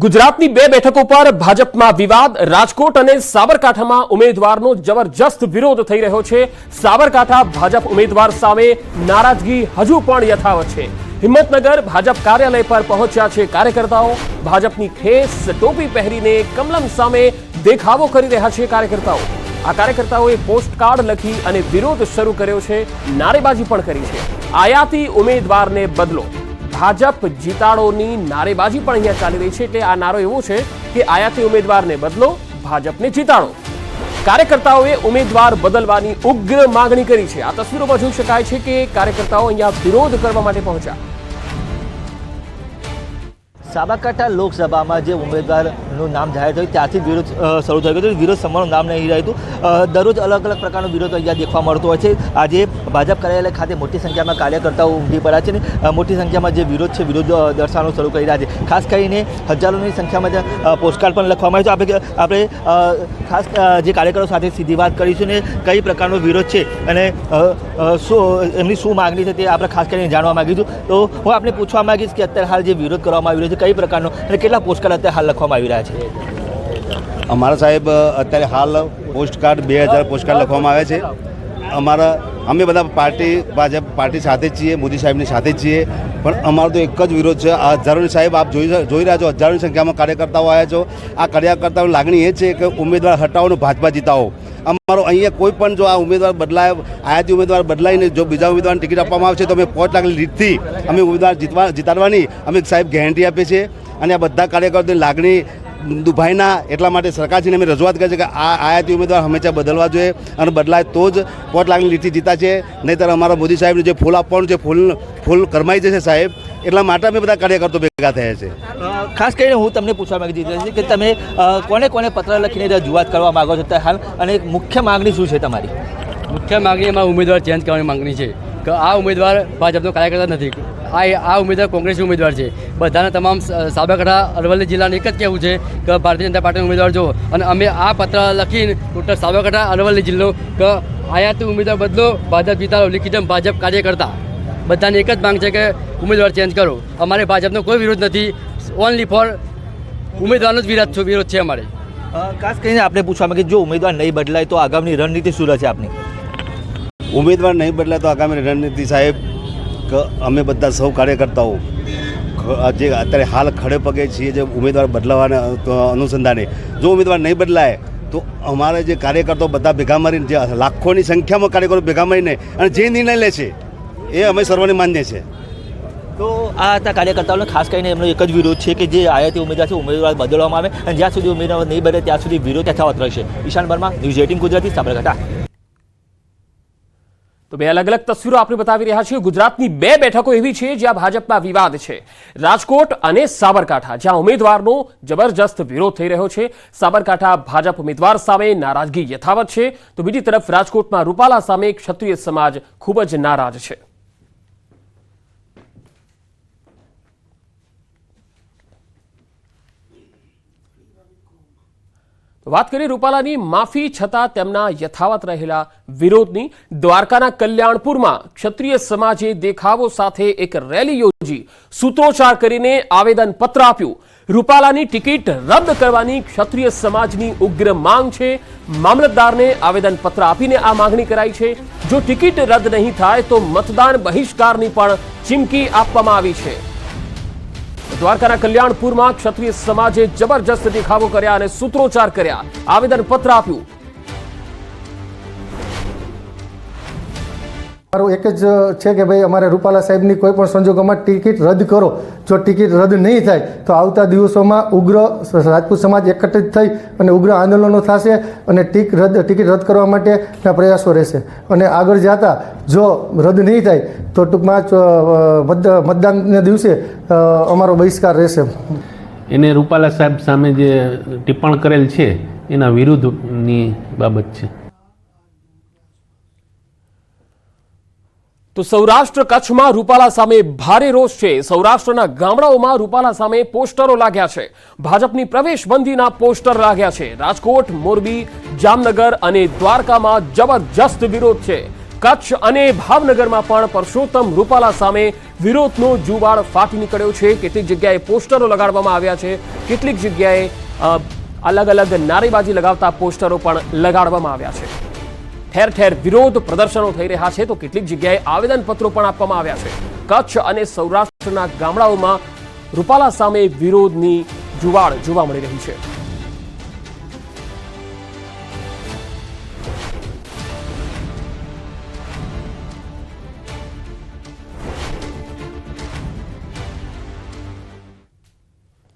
ગુજરાતની બે બેઠકો પર ભાજપમાં વિવાદ। રાજકોટ અને સાબરકાંઠામાં ઉમેદવારનો જબરજસ્ત વિરોધ થઈ રહ્યો છે। સાબરકાંઠા ભાજપ ઉમેદવાર સામે નારાજગી હજુ પણ યથાવત છે। હિંમતનગર ભાજપ કાર્યાલય પર પહોંચ્યા છે કાર્યકર્તાઓ। ભાજપની ખેસ ટોપી પહેરીને કમલમ સામે દેખાવો કરી રહ્યા છે કાર્યકર્તાઓ। આ કાર્યકર્તાઓએ પોસ્ટકાર્ડ લખી અને વિરોધ શરૂ કર્યો છે। નારેબાજી પણ કરી છે। આયાતી ઉમેદવારને બદલો, ભાજપ જીતાડોની નારેબાજી પણ અહીંયા ચાલી રહી છે। એટલે આ નારો એવો છે કે આયાતી ઉમેદવારને બદલો, ભાજપને જીતાડો। કાર્યકર્તાઓએ ઉમેદવાર બદલવાની ઉગ્ર માંગણી કરી છે। આ તસવીરોમાં જોઈ શકાય છે કે કાર્યકર્તાઓ અહીંયા વિરોધ કરવા માટે પહોંચ્યા। સાબરકાંઠા લોકસભામાં જે ઉમેદવારનું નામ જાહેર થયું ત્યાંથી વિરોધ શરૂ થઈ ગયો। વિરોધ સમયનું નામ નહીં રહ્યું। દરરોજ અલગ અલગ પ્રકારનો વિરોધ અહીંયા દેખવા મળતો હોય છે। આજે ભાજપ કાર્યાલય ખાતે મોટી સંખ્યામાં કાર્યકર્તાઓ ઉમટી પડ્યા છે અને મોટી સંખ્યામાં જે વિરોધ છે વિરોધ દર્શાવવાનું શરૂ કરી રહ્યા છે। ખાસ કરીને હજારોની સંખ્યામાં પોસ્ટકાર્ડ પણ લખવામાં આવ્યો છે। આપણે ખાસ જે કાર્યકરો સાથે સીધી વાત કરીશું ને કઈ પ્રકારનો વિરોધ છે અને એમની શું માગણી છે તે આપણે ખાસ કરીને જાણવા માગીશું। તો હું આપણે પૂછવા માગીશ કે અત્યારે હાલ જે વિરોધ કરવામાં આવી રહ્યો છે કઈ પ્રકારનો અને કેટલા પોસ્ટકાર્ડ અત્યારે હાલ લખવામાં આવી રહ્યા છે? અમારા સાહેબ અત્યારે હાલ પોસ્ટકાર્ડ 2000 પોસ્ટકાર્ડ લખવામાં આવે છે। અમે બધા ભાજપ પાર્ટી સાથે જ છીએ, મોદી સાહેબની સાથે જ છીએ, પણ અમારો તો એક જ વિરોધ છે। આ હજારોની સાહેબ આપ જોઈ રહ્યા છો, હજારોની સંખ્યામાં કાર્યકર્તાઓ આવ્યા છો। આ કાર્યકર્તાઓની લાગણી એ છે કે ઉમેદવાર હટાવો ને ભાજપા જીતાવો। અમારો અહીંયા કોઈ પણ જો આ ઉમેદવાર બદલાય, આયાતી ઉમેદવાર બદલાઈને જો બીજા ઉમેદવારને ટિકિટ આપવામાં આવશે તો અમે 5 લાખની લીડથી અમે ઉમેદવાર જીતાડવાની અમે સાહેબ ગેરંટી આપીએ છીએ। અને આ બધા કાર્યકર્તાઓની લાગણી દુભાઈના એટલા માટે સરકારશ્રીને અમે રજૂઆત કરી છે કે આ આયાતી ઉમેદવાર હંમેશા બદલવા જોઈએ અને બદલાય તો જ 5 લાખની લીડથી જીતા છે। નહીંતર અમારા મોદી સાહેબને જે ફૂલ આપવાનું છે ફૂલ કરમાઈ જશે સાહેબ। એટલા માટે અમે બધા કાર્યકર્તાઓ ભેગા થયા છે। ખાસ કરીને હું તમને પૂછવા માંગી રહ્યો છું કે તમે કોને કોને પત્ર લખીને રજૂઆત કરવા માગો છો હાલ અને મુખ્ય માગણી શું છે તમારી? મુખ્ય માગણી એમાં ઉમેદવાર ચેન્જ કરવાની માગણી છે કે આ ઉમેદવાર ભાજપનો કાર્યકર્તા નથી। આ ઉમેદવાર કોંગ્રેસનો ઉમેદવાર છે। બધાના તમામ સાબરકાંઠા અરવલ્લી જિલ્લાનું એક જ કહેવું છે કે ભારતીય જનતા પાર્ટીનો ઉમેદવાર જો, અને અમે આ પત્ર લખીને ટોટલ સાબરકાંઠા અરવલ્લી જિલ્લો કે આયાતી ઉમેદવાર બદલો, ભાજપ જીતાડો, લિખિતમ ભાજપ કાર્યકર્તા બધાની એક જ માંગ છે કે ઉમેદવાર ચેન્જ કરો। અમારે ભાજપનો કોઈ વિરોધ નથી, ઓનલી ફોર ઉમેદવારનો જ વિરોધ છે અમારે। ખાસ કરીને આપણે પૂછવા માંગીએ જો ઉમેદવાર નહીં બદલાય તો આગામી રણનીતિ શું રહેશે આપની? ઉમેદવાર નહીં બદલાય તો આગામી રણનીતિ સાહેબ કે અમે બધા સૌ કાર્યકર્તાઓ જે અત્યારે હાલ ખડે પગે છીએ જે ઉમેદવાર બદલાવાના અનુસંધાને જો ઉમેદવાર નહીં બદલાય તો અમારે જે કાર્યકર્તાઓ બધા ભેગા મળીને જે લાખોની સંખ્યામાં કાર્યકરો ભેગા મળીને અને જે નિર્ણય લે છે એ અમે સર્વને માન્ય છે। તો આ હતા કાર્યકર્તાઓને ખાસ કરીને એમનો એક જ વિરોધ છે કે જે આયાતી ઉમેદવાર છે ઉમેદવાર બદલવામાં આવે અને જ્યાં સુધી ઉમેદવાર નહીં બદલે ત્યાં સુધી વિરોધ યથાવત રહેશે। ઈશાન વર્મા, ન્યૂઝ 18 ગુજરાતી, સાબરકાંઠા। તો બે અલગ અલગ તસવીરો આપણે બતાવી રહ્યા છીએ। ગુજરાતની બે બેઠકો એવી છે જ્યાં ભાજપમાં વિવાદ છે। રાજકોટ અને સાબરકાંઠા જ્યાં ઉમેદવારનો જબરજસ્ત વિરોધ થઈ રહ્યો છે। સાબરકાંઠા ભાજપ ઉમેદવાર સામે નારાજગી યથાવત છે તો બીજી તરફ રાજકોટમાં રૂપાલા સામે ક્ષત્રિય સમાજ ખૂબ જ નારાજ છે। વાત કરીએ રૂપાલાની માફી છતાં તેમના યથાવત રહેલા વિરોધની। દ્વારકાના કલ્યાણપુરમાં ક્ષત્રિય સમાજે દેખાવો સાથે એક રેલી યોજી સૂત્રોચ્ચાર કરીને આવેદનપત્ર આપ્યું। રૂપાલાની ટિકિટ રદ કરવાની ક્ષત્રિય સમાજની ઉગ્ર માંગ છે। મામલતદારને આવેદનપત્ર આપીને આ માંગણી કરાઈ છે। જો ટિકિટ રદ નહીં થાય તો મતદાન બહિષ્કારની પણ ચીમકી આપવામાં આવી છે। દ્વારકાના કલ્યાણપુરમાં ક્ષત્રિય સમાજે જબરજસ્ત દેખાવો કર્યા અને સૂત્રોચ્ચાર કર્યા, આવેદનપત્ર આપ્યું। મારું એક જ છે કે ભાઈ અમારે રૂપાલા સાહેબની કોઈ પણ સંજોગોમાં ટિકિટ રદ કરો। જો ટિકિટ રદ નહીં થાય તો આવતા દિવસોમાં ઉગ્ર રાજપૂત સમાજ એકત્રિત થઈ અને ઉગ્ર આંદોલનો થશે અને ટિકિટ રદ કરવા માટેના પ્રયાસો રહેશે। અને આગળ જતા જો રદ નહીં થાય તો ટૂંકમાં મતદાનના દિવસે અમારો બહિષ્કાર રહેશે। એને રૂપાલા સાહેબ સામે જે ટિપ્પણ કરેલ છે એના વિરુદ્ધની બાબત છે। તો સૌરાષ્ટ્ર કચ્છમાં રૂપાલા સામે ભારે રોષ છે। સૌરાષ્ટ્રના ગામડાઓમાં રૂપાલા સામે પોસ્ટરો લાગ્યા છે। ભાજપની પ્રવેશબંધીના પોસ્ટર લાગ્યા છે। રાજકોટ, મોરબી, જામનગર અને દ્વારકામાં જબરજસ્ત વિરોધ છે। કચ્છ અને ભાવનગરમાં પણ પરસોત્તમ રૂપાલા સામે વિરોધનો જુવાળ ફાટી નીકળ્યો છે. કેટલીક જગ્યાએ પોસ્ટરો લગાડવામાં આવ્યા છે, કેટલીક જગ્યાએ અલગ અલગ નારેબાજી લગાવતા પોસ્ટરો પણ લગાડવામાં આવ્યા છે. ઠેર ઠેર વિરોધ પ્રદર્શનો થઈ રહ્યા છે, તો કેટલીક જગ્યાએ આવેદનપત્રો પણ આપવામાં આવ્યા છે. કચ્છ અને સૌરાષ્ટ્રના ગામડાઓમાં રૂપાલા સામે વિરોધની જુવાળ જોવા મળી રહી છે.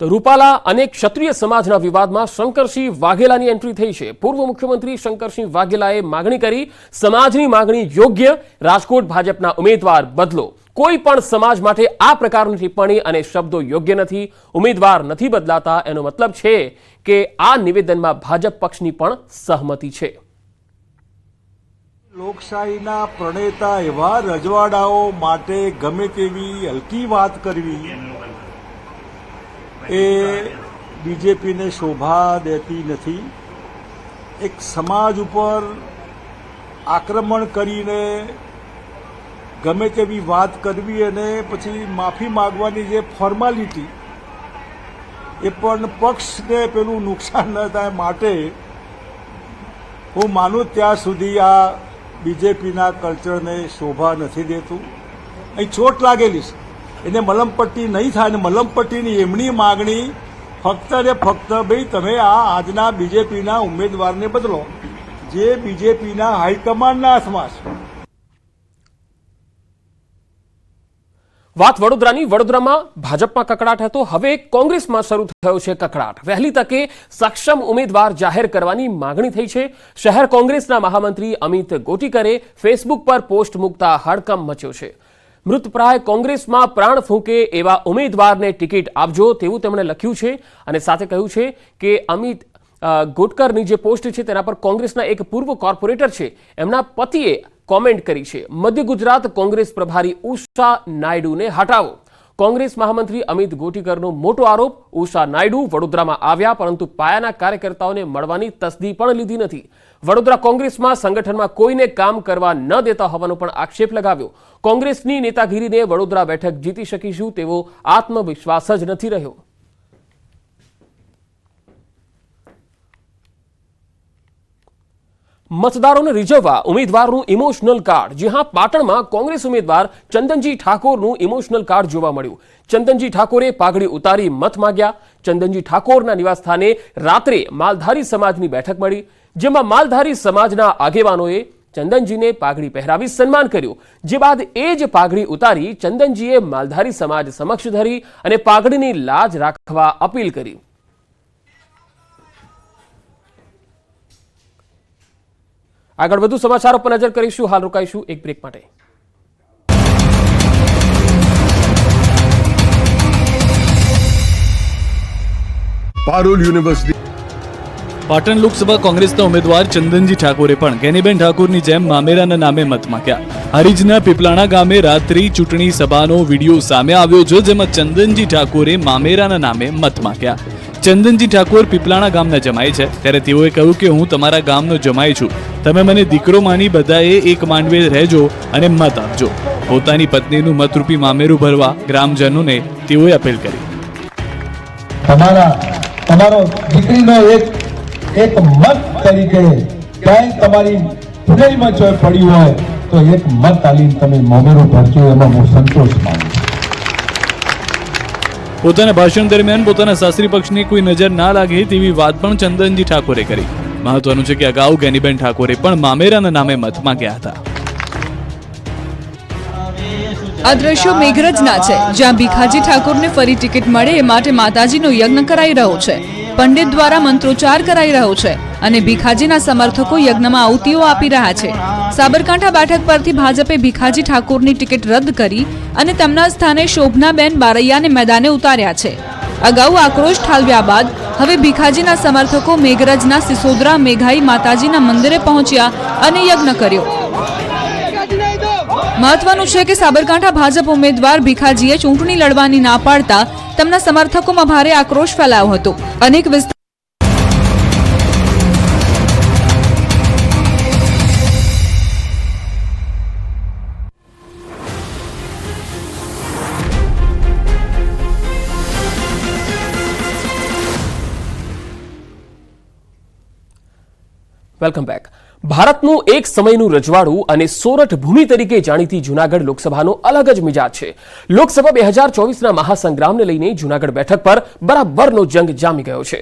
તો રૂપાલા અને ક્ષત્રિય સમાજના વિવાદમાં શંકરસિંહ વાઘેલાની એન્ટ્રી થઈ છે. પૂર્વ મુખ્યમંત્રી શંકરસિંહ વાઘેલાએ માગણી કરી, સમાજની માગણી યોગ્ય, રાજકોટ ભાજપના ઉમેદવાર બદલો. કોઈ પણ સમાજ માટે આ પ્રકારની ટિપ્પણી અને શબ્દો યોગ્ય નથી. ઉમેદવાર નથી બદલાતા એનો મતલબ છે કે આ નિવેદનમાં ભાજપ પક્ષની પણ સહમતિ છે. લોકશાહીના પ્રણેતા એવા રજવાડાઓ માટે ગમે તેવી હલકી વાત કરવી એ બીજેપીને શોભા દેતી નથી. એક સમાજ ઉપર આક્રમણ કરીને ગમે તેવી વાત કરવી અને પછી માફી માગવાની જે ફોર્માલિટી એ પણ પક્ષને પેલું નુકસાન ન થાય માટે હું માનું ત્યાં સુધી આ બીજેપીના કલ્ચરને શોભા નથી દેતું. અહીં ચોટ લાગેલી છે, એને મલમપટ્ટી નહીં થાય. અને મલમપટ્ટીની એમની માગણી ફક્ત ને ફક્ત ભાઈ તમે આ આજના બીજેપીના ઉમેદવારને બદલો, જે બીજેપીના હાઈકમાન્ડના હાથમાં છે. વાત વડોદરાની. વડોદરામાં ભાજપમાં કકડાટ હતો, હવે કોંગ્રેસમાં શરૂ થયો છે કકડાટ. વહેલી તકે સક્ષમ ઉમેદવાર જાહેર કરવાની માંગણી થઈ છે. શહેર કોંગ્રેસના મહામંત્રી અમિત ગોટીકરે ફેસબુક પર પોસ્ટ મૂકતા હડકંપ મચ્યો છે. મૃતપ્રાય કોંગ્રેસમાં પ્રાણ ફૂંકે એવા ઉમેદવારને ટિકિટ આપજો તેવું તેમણે લખ્યું છે. અને સાથે કહ્યું છે કે અમિત ગોટકરની જે પોસ્ટ છે તેના પર કોંગ્રેસના એક પૂર્વ કોર્પોરેટર છે એમના પતિએ કોમેન્ટ કરી છે, મધ્ય ગુજરાત કોંગ્રેસ પ્રભારી ઉષા નાયડુને હટાવો. કોંગ્રેસ મહામંત્રી અમિત ગોટીકરનો મોટો આરોપ, ઉષા નાયડુ વડોદરામાં આવ્યા પરંતુ પાયાના કાર્યકર્તાઓને મળવાની તસ્દી પણ લીધી નથી. વડોદરા કોંગ્રેસમાં સંગઠનમાં કોઈને કામ કરવા ન દેતા હોવાનો પણ આક્ષેપ લગાવ્યો. કોંગ્રેસની નેતાગીરીને વડોદરા બેઠક જીતી શકીશું તેવો આત્મવિશ્વાસ જ નથી રહ્યો. મતદારોને રીઝવવા ઉમેદવારનું ઇમોશનલ કાર્ડ. જી હા, પાટણમાં કોંગ્રેસ ઉમેદવાર ચંદનજી ઠાકોરનું ઇમોશનલ કાર્ડ જોવા મળ્યું. ચંદનજી ઠાકોરે પાઘડી ઉતારી મત માંગ્યા. ચંદનજી ઠાકોરના નિવાસસ્થાને રાત્રે માલધારી સમાજની બેઠક મળી, જેમાં માલધારી સમાજના આગેવાનોએ ચંદનજીને પાઘડી પહેરાવી સન્માન કર્યું. જે બાદ એ જ પાઘડી ઉતારી ચંદનજીએ માલધારી સમાજ સમક્ષ ધરી અને પાઘડીની લાજ રાખવા અપીલ કરી. આગળ વધુ સમાચારો પર નજર કરીશું. હાલ રોકાઈશું એક બ્રેક માટે. પારુલ યુનિવર્સિટી. પાટણ લોકસભા કોંગ્રેસના ઉમેદવાર ચંદનજી ઠાકોરે પણ ગેનીબેન ઠાકોરની જેમ મામેરાના નામે મત માંગ્યા. હરીજના પીપલાણા ગામે રાત્રિ ચૂંટણી સભાનો વિડીયો સામે આવ્યો છે, જેમાં ચંદનજી ઠાકોરે મામેરાના નામે મત માંગ્યા. ચંદનજી ઠાકોર પીપલાણા ગામના જમાઈ છે, ત્યારે તેઓએ કહ્યું કે હું તમારા ગામનો જમાઈ છું, તમે મને દીકરો માની બધાએ એક માંડવે રહેજો અને મત આપજો. પોતાની પત્નીનું મતરૂપી મામેરું ભરવા ગ્રામજનોને તેઓએ અપીલ કરી. તમારો દીકરીનો એક મત તરીકે ક્યાંય તમારી પુનઈમાં જો પડ્યું હોય તો એક મત આલીને તમે મામેરું ભરજો, એમાં હું સંતોષ માનું છું. પોતાના ભાષણ દરમિયાન પોતાના સાસરી પક્ષની કોઈ નજર ના લાગે તેવી વાત પણ ચંદનજી ઠાકોરે કરી. મહત્વનું છે કે અગાઉ ગેનીબેન ઠાકોરે પણ મામેરાના નામે મત માંગ્યા હતા. આ દ્રશ્યો મેઘરજના છે, જ્યાં ભીખાજી ઠાકોરને ફરી ટિકિટ મળે એ માટે માતાજીનો યજ્ઞ કરાઈ રહ્યો છે. પંડિત દ્વારા મંત્રોચ્ચાર કરાઈ રહ્યો છે અને ભીખાજીના સમર્થકો યજ્ઞમાં આહુતિઓ આપી રહ્યા છે. સાબરકાંઠા બેઠક પરથી ભાજપે ભીખાજી ઠાકોરની ટિકિટ રદ કરી અને તેમના સ્થાને શોભનાબેન બારૈયાને મેદાને ઉતાર્યા છે. અગાઉ આક્રોશ ઠાલવ્યા બાદ હવે ભીખાજીના સમર્થકો મેઘરજના સિસોદરા મેઘાઈ માતાજીના મંદિરે પહોંચ્યા અને યજ્ઞ કર્યો. મહત્વનું છે કે સાબરકાંઠા ભાજપ ઉમેદવાર ભીખાજીએ ચૂંટણી લડવાની ના પાડતા તેમના સમર્થકોમાં ભારે આક્રોશ ફેલાયો હતો. અનેક વેલકમ બેક. ભારતનું એક સમયનું રજવાડું અને સોરઠ ભૂમિ તરીકે જાણીતી જૂનાગઢ લોકસભાનો અલગ જ મિજાજ છે. લોકસભા 2024ના મહાસંગ્રામને લઈને જૂનાગઢ બેઠક પર બરાબરનો જંગ જામી ગયો છે.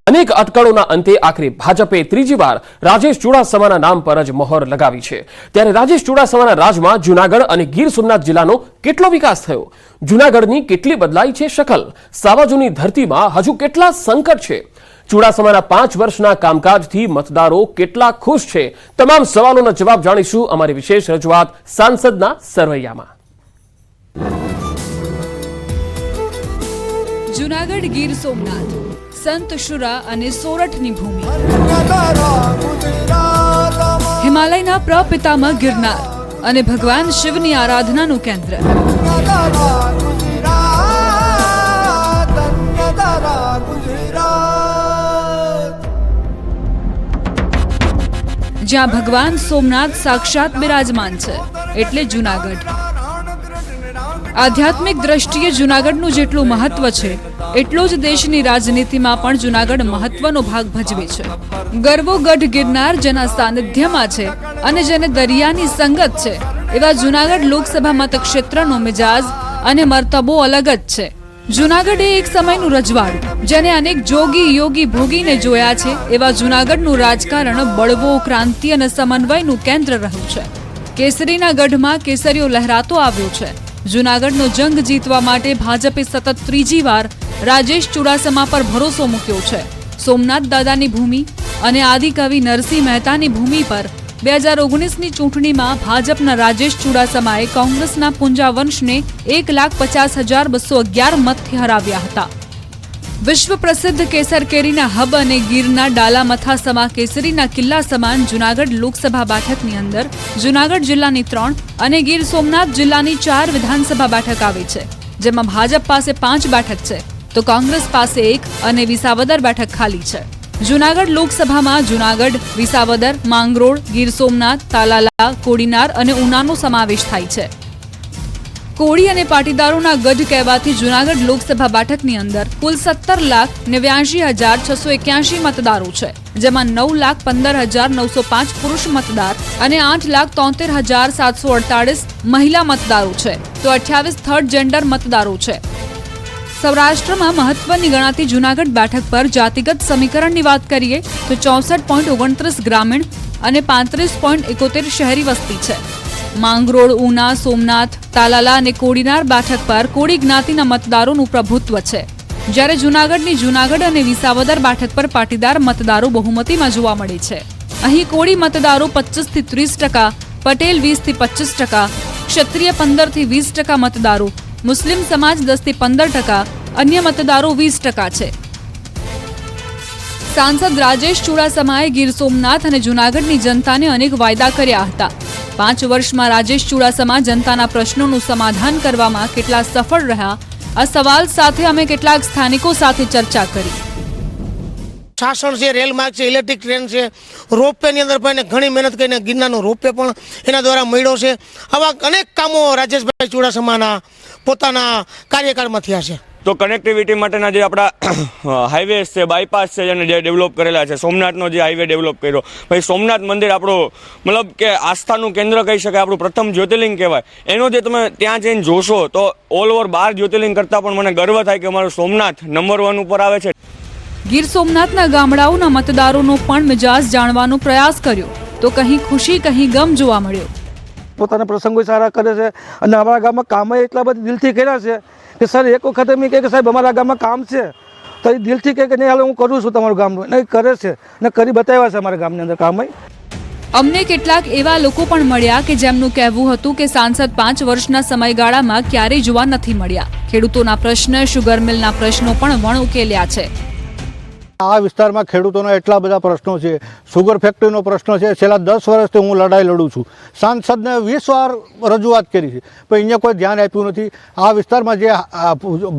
અનેક અટકળોના અંતે આખરે ભાજપે ત્રીજી વાર રાજેશ ચુડાસમાના નામ પર જ મહોર લગાવી છે. ત્યારે રાજેશ ચુડાસમાના રાજમાં જૂનાગઢ અને ગીર સોમનાથ જિલ્લાનો કેટલો વિકાસ થયો? જૂનાગઢની કેટલી બદલાઈ છે શકલ? સાવાજોની ધરતીમાં હજુ કેટલા સંકટ છે? ચુડાસમાના 5 વર્ષના કામકાજથી મતદારો કેટલા ખુશ છે? તમામ સવાલોના જવાબ જાણીશું અમારી વિશેષ રજૂઆત સાંસદના સરવૈયામાં. જૂનાગઢ ગીર સોમનાથ સંત શુરા અને સોરઠની ભૂમિ, હિમાલયના પ્રપિતામહ ગિરનાર અને ભગવાન શિવની આરાધનાનું કેન્દ્ર. જ્યાં ભગવાન સોમનાથ સાક્ષાત બિરાજમાન છે એટલે જૂનાગઢ. આધ્યાત્મિક દ્રષ્ટિએ જૂનાગઢનું જેટલું મહત્વ છે એટલો જ દેશની રાજનીતિમાં પણ જૂનાગઢ મહત્વનો ભાગ ભજવે છે. ગરવો ગઢ ગિરનાર જેના સાનિધ્યમાં છે અને જેને દરિયાની સંગત છે એવા જૂનાગઢ લોકસભા મતક્ષેત્રનો મિજાજ અને મર્તબો અલગ જ છે. જૂનાગઢ એ એક સમયનું રજવાડું જેને અનેક જોગી યોગી ભોગીને જોયા છે એવા જૂનાગઢનું રાજકારણ બળવો, ક્રાંતિ અને સમન્વયનું કેન્દ્ર રહ્યું છે. કેસરીના ગઢમાં કેસરીઓ લહેરાતો આવ્યો છે. જૂનાગઢનો જંગ જીતવા માટે ભાજપે સતત ત્રીજી વાર રાજેશ ચુડાસમા પર ભરોસો મૂક્યો છે. સોમનાથ દાદાની ભૂમિ અને આદિકવિ નરસિંહ મહેતાની ભૂમિ પર 2019ની ચૂંટણીમાં ભાજપના રાજેશ ચુડાસમાએ કોંગ્રેસના પુંજાવંશને 1,50,211 મતથી હરાવ્યા હતા. વિશ્વ પ્રસિદ્ધ કેસર કેરીના હબ અને ગીરના ડાલામથા સમા કેસરીના કિલ્લા સમાન જૂનાગઢ લોકસભા બેઠકની અંદર જૂનાગઢ જિલ્લાની 3 અને ગીર સોમનાથ જિલ્લાની 4 વિધાનસભા બેઠક આવે છે, જેમાં ભાજપ પાસે 5 બેઠક છે તો કોંગ્રેસ પાસે 1 અને વિસાવદર બેઠક ખાલી છે. જૂનાગઢ લોકસભામાં જૂનાગઢ, વિસાવદર, માંગરોળ, ગીર સોમનાથ, તાલાલા, કોડીનાર અને ઉનાનો સમાવેશ થાય છે. કોળી અને પાટીદારોના ગઢ કહેવાથી જૂનાગઢ લોકસભા બેઠકની અંદર કુલ 17,89,681 મતદારો છે, જેમાં 9,15,905 પુરુષ મતદાર અને 8,73,748 મહિલા મતદારો છે તો 28 થર્ડ જેન્ડર મતદારો છે. સૌરાષ્ટ્રમાં મહત્વની ગણાતી જૂનાગઢ બેઠક પર જાતિગત સમીકરણની વાત કરીએ તો 64.29 ગ્રામીણ અને 35.71 શહેરી વસ્તી છે. માંગરોળ, ઉના, સોમનાથ, તાલાલા અને કોડીનાર બેઠક પર કોળી જ્ઞાતિના મતદારોનું પ્રભુત્વ છે, જ્યારે જૂનાગઢની જૂનાગઢ અને વિસાવદર બેઠક પર પાટીદાર મતદારો બહુમતીમાં જોવા મળે છે. અહીં કોળી મતદારો 25 થી 30%, પટેલ 20 થી 25%, ક્ષત્રિય 15 થી 20% મતદારો, મુસ્લિમ સમાજ 10 થી 15%, અન્ય મતદારો 20% છે. સાંસદ રાજેશ ચુડાસમાએ ગીર સોમનાથ અને જૂનાગઢની જનતાને અનેક વાયદા કર્યા હતા. 5 વર્ષમાં રાજેશ ચુડાસમા જનતાના પ્રશ્નોનું સમાધાન કરવામાં કેટલા સફળ રહ્યા, આ સવાલ સાથે અમે કેટલાક સ્થાનિકો સાથે ચર્ચા કરી. શાસન છે, રેલ માર્ગ છે, ઇલેક્ટ્રિક ટ્રેન છે, રોપવેની અંદર પણ ઘણી મહેનત કરીને ગિરનારનો રોપવે પણ એના દ્વારા મળ્યો છે. આવા અનેક કામો રાજેશભાઈ ચુડાસમાના પોતાના કાર્યકાળમાં થયા છે. તો કનેક્ટિવિટી માટેના જે આપણા હાઈવેઝ છે, બાયપાસ છે, જેને જે ડેવલપ કરેલા છે, સોમનાથનો જે હાઈવે ડેવલપ કર્યો, ભાઈ સોમનાથ મંદિર આપણું મતલબ કે આસ્થાનું કેન્દ્ર કહી શકાય, આપણું પ્રથમ જ્યોતિર્લિંગ કહેવાય. એનો જે તમે ત્યાં જઈને જોશો તો ઓલ ઓવર 12 જ્યોતિર્લિંગ કરતાં પણ મને ગર્વ થાય કે અમારું સોમનાથ નંબર 1 ઉપર આવે છે. ગીર સોમનાથના ગામડાઓના મતદારોનો પણ મિજાજ જાણવાનો પ્રયાસ કર્યો તો કહી ખુશી કહી ગમ જોવા મળ્યો. પોતાના પ્રસંગો સારા કરે છે અને અમારા ગામમાં કામ એટલા બધા દિલથી કર્યા છે કે સર એક વખત એમ કહે કે સાહેબ અમારા ગામમાં કામ છે તો એ દિલથી કહે કે નહીં હાલ હું કરું છું તમારું ગામનું, નહીં કરે છે અને કરી બતાવ્યા છે અમારા ગામની અંદર કામ. અમને કેટલાક એવા લોકો પણ મળ્યા કે જેમનું કહેવું હતું કે સાંસદ 5 વર્ષના સમયગાળામાં ક્યારેય જોવા નથી મળ્યા. ખેડૂતોના પ્રશ્ન, શુગર મિલના પ્રશ્નો પણ વણ ઉકેલ્યા છે. આ વિસ્તારમાં ખેડૂતોના એટલા બધા પ્રશ્નો છે, સુગર ફેક્ટરીનો પ્રશ્ન છે, છેલ્લા 10 વર્ષથી હું લડાઈ લડું છું. સાંસદને 20 વાર રજૂઆત કરી છે પણ અહીંયા કોઈ ધ્યાન આપ્યું નથી. આ વિસ્તારમાં જે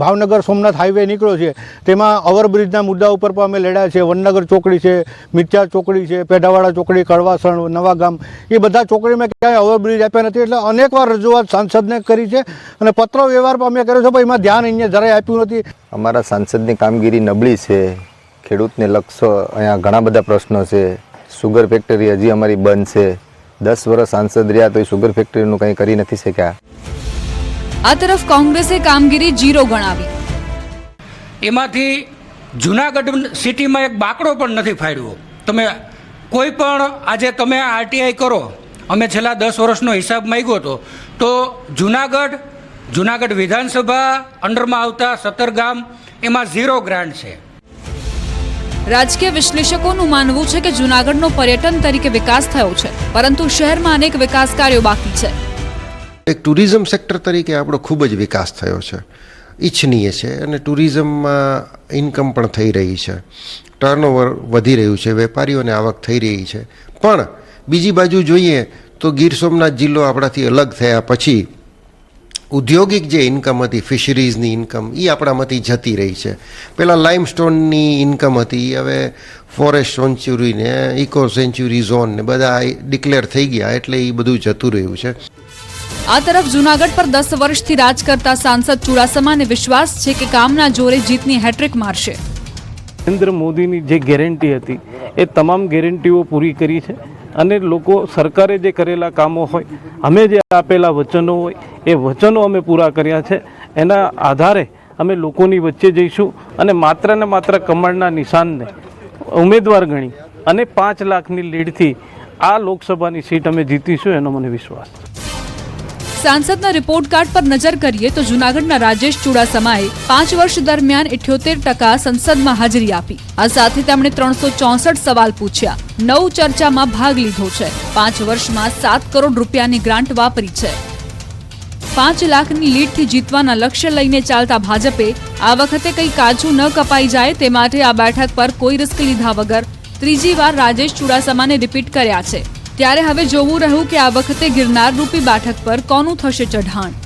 ભાવનગર સોમનાથ હાઈવે નીકળ્યો છે તેમાં ઓવરબ્રિજના મુદ્દા ઉપર પણ અમે લડ્યા છે. વનનગર ચોકડી છે, મિર્ચા ચોકડી છે, પેઢાવાડા ચોકડી, કડવાસણ, નવાગામ, એ બધા ચોકડીમાં ક્યાંય ઓવરબ્રિજ આપ્યા નથી. એટલે અનેક વાર રજૂઆત સાંસદને કરી છે અને પત્ર વ્યવહાર પણ અમે કર્યો છે પણ એમાં ધ્યાન અહીંયા જરાય આપ્યું નથી. અમારા સાંસદની કામગીરી નબળી છે. ખેડૂતને લક્ષો અહીંયા ઘણા બધા પ્રશ્નો છે, સુગર ફેક્ટરી હજી અમારી બંધ છે. 10 વર્ષ સાંસદ રહ્યા તો એ સુગર ફેક્ટરીનું કંઈ કરી નથી શક્યા. આ તરફ કોંગ્રેસે કામગીરી ઝીરો ગણાવી. એમાંથી જુનાગઢ સિટીમાં એક બાકડો પણ નથી ફાડ્યો. તમે કોઈ પણ આજે તમે આરટીઆઈ કરો, અમે છેલ્લા 10 વર્ષનો હિસાબ માંગ્યો હતો તો જુનાગઢ વિધાનસભા અંડરમાં આવતા 17 ગામ એમાં 0 ગ્રાન્ટ છે. રાજકીય વિશ્લેષકોનું માનવું છે કે જૂનાગઢનો પર્યટન તરીકે વિકાસ થયો છે, પરંતુ શહેરમાં અનેક વિકાસ કાર્યો બાકી છે. એક ટુરિઝમ સેક્ટર તરીકે આપણો ખૂબ જ વિકાસ થયો છે, ઈચ્છનીય છે, અને ટુરિઝમમાં ઇન્કમ પણ થઈ રહી છે, ટર્નઓવર વધી રહ્યું છે, વેપારીઓને આવક થઈ રહી છે. પણ બીજી બાજુ જોઈએ તો ગીર સોમનાથ જિલ્લો આપણાથી અલગ થયા પછી ઉદ્યોગિક જે ઇન્કમ હતી, ફિશરીઝની ઇન્કમ, એ આપણામાંથી જતી રહી છે. પહેલાં લાઇમસ્ટોનની ઇન્કમ હતી, હવે ફોરેસ્ટ સેન્ચ્યુરી ને ઇકો સેન્ચ્યુરી ઝોન ને બધા ડિક્લેર થઈ ગયા, એટલે એ બધું જતું રહ્યું છે. આ તરફ જૂનાગઢ પર 10 વર્ષથી રાજ કરતા સાંસદ ચુડાસમાને વિશ્વાસ છે કે કામના જોરે જીતની હેટ્રિક મારશે. નરેન્દ્ર મોદીની જે ગેરંટી હતી એ તમામ ગેરંટીઓ પૂરી કરી છે, અને લોકો સરકારે જે કરેલા કામો હોય, અમે જે આપેલા વચનો હોય, એ વચનો અમે પૂરા કર્યા છે. એના આધારે અમે લોકોની વચ્ચે જઈશું અને માત્ર ને માત્ર કમળના નિશાનને ઉમેદવાર ગણી અને 5 લાખની લીડથી આ લોકસભાની સીટ અમે જીતીશું, એનો મને વિશ્વાસ છે. સાંસદના રિપોર્ટ કાર્ડ પર નજર કરીએ તો જૂનાગઢના રાજેશ ચુડાસમાએ 5 વર્ષ દરમિયાન 78% સંસદમાં હાજરી આપી. આ સાથે તેમણે 364 સવાલ પૂછ્યા, 9 ચર્ચામાં ભાગ લીધો છે, 5 વર્ષમાં 7 કરોડ રૂપિયાની ગ્રાન્ટ વાપરી છે. 5 લાખની લીડથી જીતવાના લક્ષ્ય લઈને ચાલતા ભાજપે આ વખતે કંઈ કાચું ન કપાઈ જાય તે માટે આ બેઠક પર કોઈ રિસ્ક લીધા વગર ત્રીજી વાર રાજેશ ચુડાસમાને રિપીટ કર્યા છે. ત્યારે હવે જોવું રહ્યું કે આ વખતે ગિરનાર રૂપી બેઠક પર કોનું થશે ચઢાણ.